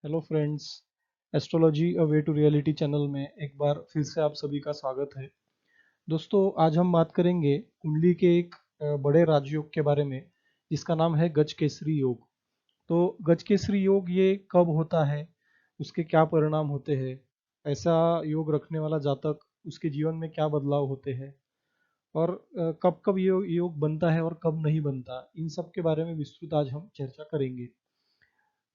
Hello friends. Astrology a way to reality channel में एक बार फिर से आप सभी का स्वागत है। दोस्तों, आज हम बात करेंगे कुंडली के एक बड़े राजयोग के बारे में जिसका नाम है गजकेसरी योग। तो गजकेसरी योग ये कब होता है, उसके क्या परिणाम होते हैं, ऐसा योग रखने वाला जातक उसके जीवन में क्या बदलाव होते हैं और कब कब ये योग बनता है और कब नहीं बनता, इन सब के बारे में विस्तृत आज हम चर्चा करेंगे।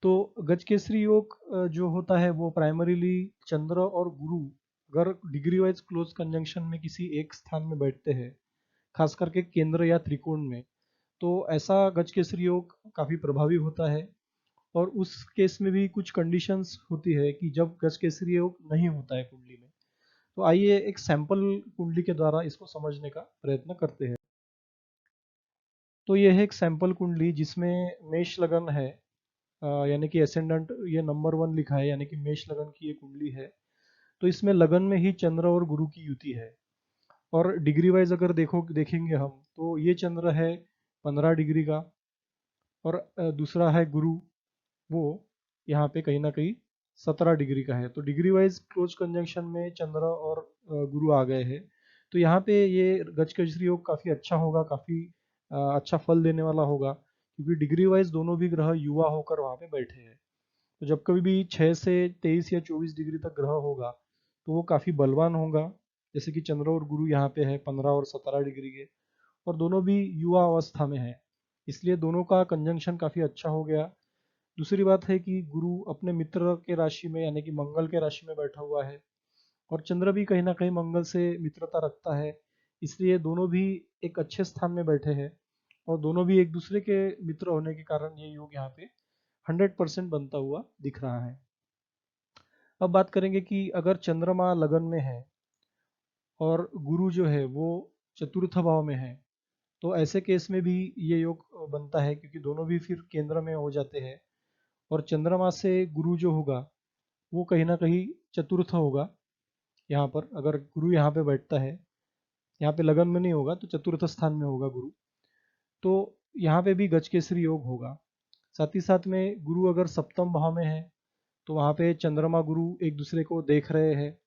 तो गजकेसरी योग जो होता है वो प्राइमरीली चंद्र और गुरु अगर डिग्री वाइज क्लोज कंजंक्शन में किसी एक स्थान में बैठते हैं, खास करके केंद्र या त्रिकोण में, तो ऐसा गजकेसरी योग काफी प्रभावी होता है। और उस केस में भी कुछ कंडीशंस होती है कि जब गजकेसरी योग नहीं होता है कुंडली में। तो आइए एक सैंपल कुंडली के द्वारा इसको समझने का प्रयत्न करते हैं। तो यह है एक सैंपल कुंडली जिसमें मेष लगन है, यानी कि एसेंडेंट ये नंबर 1 लिखा है, यानी कि मेष लगन की ये कुंडली है। तो इसमें लगन में ही चंद्र और गुरु की युति है। और डिग्री वाइज अगर देखेंगे हम, तो ये चंद्र है 15 डिग्री का और दूसरा है गुरु, वो यहाँ पे कहीं ना कहीं 17 डिग्री का है। तो डिग्री वाइज क्लोज कंजंक्शन में चंद्र और गुरु आ गए हैं। तो यहाँ पे ये गजकेसरी योग काफी अच्छा होगा, काफी अच्छा फल देने वाला होगा, क्योंकि डिग्री वाइज दोनों भी ग्रह युवा होकर वहां पे बैठे हैं। तो जब कभी भी 6 से 23 या 24 डिग्री तक ग्रह होगा तो वो काफी बलवान होगा। जैसे कि चंद्र और गुरु यहाँ पे है 15 और 17 डिग्री के, और दोनों भी युवा अवस्था में है, इसलिए दोनों का कंजंक्शन काफी अच्छा हो गया। दूसरी बात है कि गुरु अपने मित्र के राशि में, यानी कि मंगल के राशि में बैठा हुआ है, और चंद्र भी कहीं ना कहीं मंगल से मित्रता रखता है, इसलिए दोनों भी एक अच्छे स्थान में बैठे हैं। और दोनों भी एक दूसरे के मित्र होने के कारण ये योग यहाँ पे 100% बनता हुआ दिख रहा है। अब बात करेंगे कि अगर चंद्रमा लगन में है और गुरु जो है वो चतुर्थ भाव में है, तो ऐसे केस में भी ये योग बनता है, क्योंकि दोनों भी फिर केंद्र में हो जाते हैं। और चंद्रमा से गुरु जो होगा वो कहीं ना कहीं चतुर्थ होगा। यहाँ पर अगर गुरु यहाँ पे बैठता है, यहाँ पे लगन में नहीं होगा तो चतुर्थ स्थान में होगा गुरु, तो यहाँ पे भी गजकेसरी योग होगा। साथ ही साथ में गुरु अगर सप्तम भाव में है, तो वहाँ पे चंद्रमा गुरु एक दूसरे को देख रहे हैं,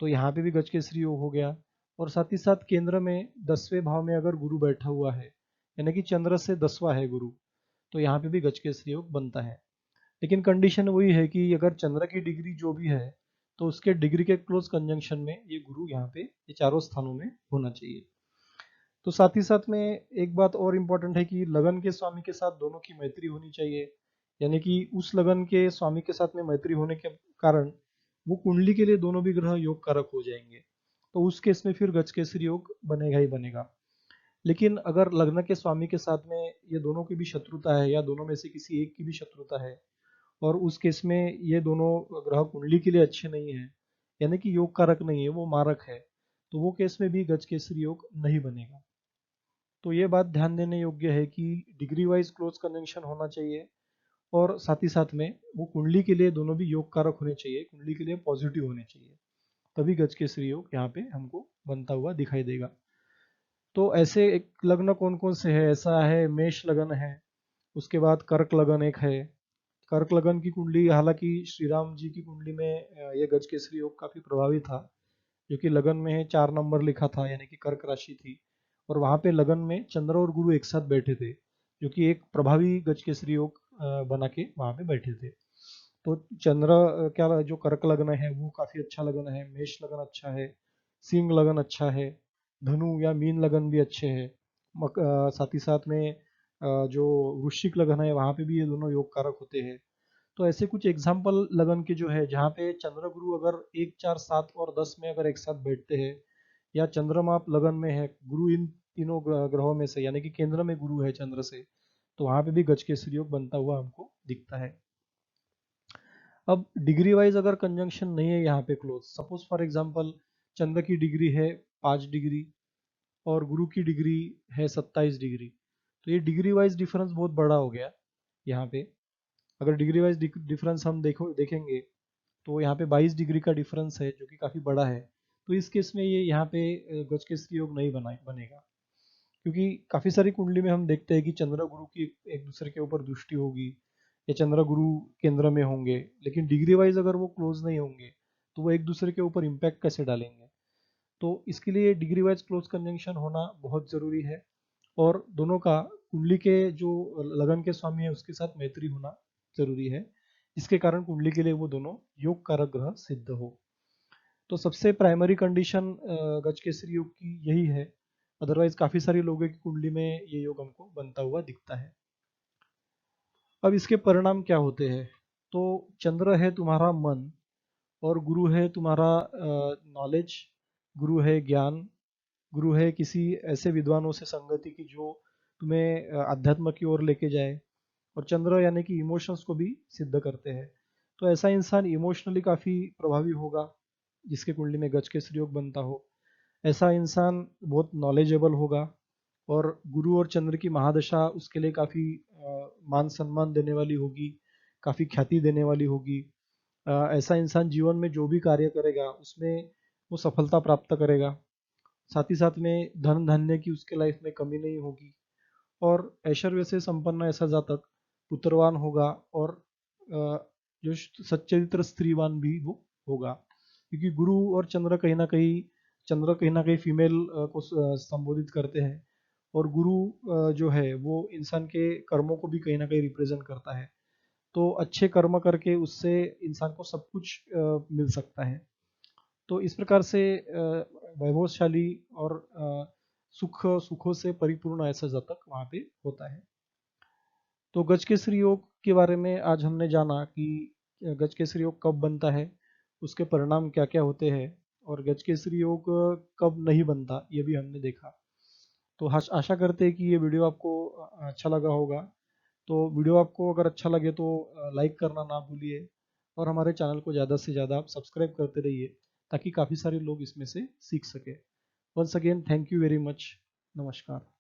तो यहाँ पे भी गजकेसरी योग हो गया। और साथ ही साथ केंद्र में 10वें भाव में अगर गुरु बैठा हुआ है, यानी कि चंद्र से 10वां है गुरु, तो यहाँ पे भी गजकेसरी योग बनता है। लेकिन कंडीशन वही है कि अगर चंद्र की डिग्री जो भी है, तो उसके डिग्री के क्लोज कंजंक्शन में ये गुरु यहाँ पे ये चारों स्थानों में होना चाहिए। तो साथ ही साथ में एक बात और इम्पोर्टेंट है कि लगन के स्वामी के साथ दोनों की मैत्री होनी चाहिए, यानी कि उस लगन के स्वामी के साथ में मैत्री होने के कारण वो कुंडली के लिए दोनों भी ग्रह योग कारक हो जाएंगे। तो उस केस में फिर गजकेसरी योग बनेगा ही बनेगा। लेकिन अगर लग्न के स्वामी के साथ में ये दोनों की भी शत्रुता है, या दोनों में से किसी एक की भी शत्रुता है, और उस केस में ये दोनों ग्रह कुंडली के लिए अच्छे नहीं है, यानी कि योग कारक नहीं है, वो मारक है, तो वो केस में भी गजकेसरी योग नहीं बनेगा। तो ये बात ध्यान देने योग्य है कि डिग्री वाइज क्लोज कंजंक्शन होना चाहिए, और साथ ही साथ में वो कुंडली के लिए दोनों भी योग कारक होने चाहिए, कुंडली के लिए पॉजिटिव होने चाहिए, तभी गजकेसरी योग यहाँ पे हमको बनता हुआ दिखाई देगा। तो ऐसे एक लग्न कौन कौन से है, ऐसा है मेष लगन है, उसके बाद कर्क लगन एक है। कर्क लगन की कुंडली, हालांकि श्री राम जी की कुंडली में ये गजकेसरी योग काफी प्रभावी था, जो कि लगन में 4 नंबर लिखा था, यानी कि कर्क राशि थी। और वहां पे लगन में चंद्र और गुरु एक साथ बैठे थे, जो कि एक प्रभावी गजकेसरी योग बना के वहां पे बैठे थे। तो चंद्र क्या जो कर्क लगन है वो काफी अच्छा लगन है, मेष लगन अच्छा है, सिंह लगन अच्छा है, धनु या मीन लगन भी अच्छे है। साथ ही साथ में जो वृश्चिक लगन है वहां पे भी ये दोनों योग कारक होते हैं। तो ऐसे कुछ एग्जाम्पल लगन के जो है, जहाँ पे चंद्र गुरु अगर 1 4 7 और 10 में अगर एक साथ बैठते हैं, या चंद्रमा लगन में है, गुरु इन तीनों ग्रहों में से, यानी कि केंद्र में गुरु है चंद्र से, तो वहां पे भी गजकेसरी योग बनता हुआ हमको दिखता है। अब डिग्री वाइज अगर कंजंक्शन नहीं है यहाँ पे क्लोज, सपोज फॉर एग्जांपल चंद्र की डिग्री है 5 डिग्री और गुरु की डिग्री है 27 डिग्री, तो ये डिग्री वाइज डिफरेंस बहुत बड़ा हो गया यहाँ पे। अगर डिग्री वाइज डिफरेंस हम देखेंगे, तो यहाँ पे 22 डिग्री का डिफरेंस है, जो कि काफी बड़ा है। तो इस केस में ये यहाँ पे गजकेसरी योग नहीं बनेगा, क्योंकि काफी सारी कुंडली में हम देखते हैं कि चंद्र गुरु की एक दूसरे के ऊपर दृष्टि होगी, या चंद्र गुरु केंद्र में होंगे, लेकिन डिग्री वाइज अगर वो क्लोज नहीं होंगे तो वो एक दूसरे के ऊपर इम्पैक्ट कैसे डालेंगे। तो इसके लिए डिग्री वाइज क्लोज कंजंक्शन होना बहुत ज़रूरी है, और दोनों का कुंडली के जो लगन के स्वामी है उसके साथ मैत्री होना जरूरी है, जिसके कारण कुंडली के लिए वो दोनों योग कारक ग्रह सिद्ध हो। तो सबसे प्राइमरी कंडीशन गज केसरी योग की यही है। अदरवाइज काफ़ी सारे लोगों की कुंडली में ये योग हमको बनता हुआ दिखता है। अब इसके परिणाम क्या होते हैं। तो चंद्र है तुम्हारा मन, और गुरु है तुम्हारा नॉलेज, गुरु है ज्ञान, गुरु है किसी ऐसे विद्वानों से संगति की जो तुम्हें अध्यात्म की ओर लेके जाए, और चंद्र यानी कि इमोशंस को भी सिद्ध करते हैं। तो ऐसा इंसान इमोशनली काफ़ी प्रभावी होगा जिसके कुंडली में गज केसरी योग बनता हो। ऐसा इंसान बहुत नॉलेजेबल होगा, और गुरु और चंद्र की महादशा उसके लिए काफ़ी मान सम्मान देने वाली होगी, काफ़ी ख्याति देने वाली होगी। ऐसा इंसान जीवन में जो भी कार्य करेगा उसमें वो सफलता प्राप्त करेगा। साथ ही साथ में धन धान्य की उसके लाइफ में कमी नहीं होगी, और ऐश्वर्य से संपन्न ऐसा जातक पुत्रवान होगा, और जो सच्चरित्र स्त्रीवान भी वो होगा, क्योंकि गुरु और चंद्र कहीं ना कहीं फीमेल को संबोधित करते हैं, और गुरु जो है वो इंसान के कर्मों को भी कहीं ना कहीं रिप्रेजेंट करता है। तो अच्छे कर्म करके उससे इंसान को सब कुछ मिल सकता है। तो इस प्रकार से वैभवशाली और सुखों से परिपूर्ण ऐसा जातक वहाँ पे होता है। तो गजकेसरी योग के बारे में आज हमने जाना कि गजकेसरी योग कब बनता है, उसके परिणाम क्या क्या होते हैं, और गजकेसरी योग कब नहीं बनता ये भी हमने देखा। तो आशा करते हैं कि ये वीडियो आपको अच्छा लगा होगा। तो वीडियो आपको अगर अच्छा लगे तो लाइक करना ना भूलिए, और हमारे चैनल को ज़्यादा से ज़्यादा आप सब्सक्राइब करते रहिए, ताकि काफ़ी सारे लोग इसमें से सीख सके। Once again thank you very much. नमस्कार।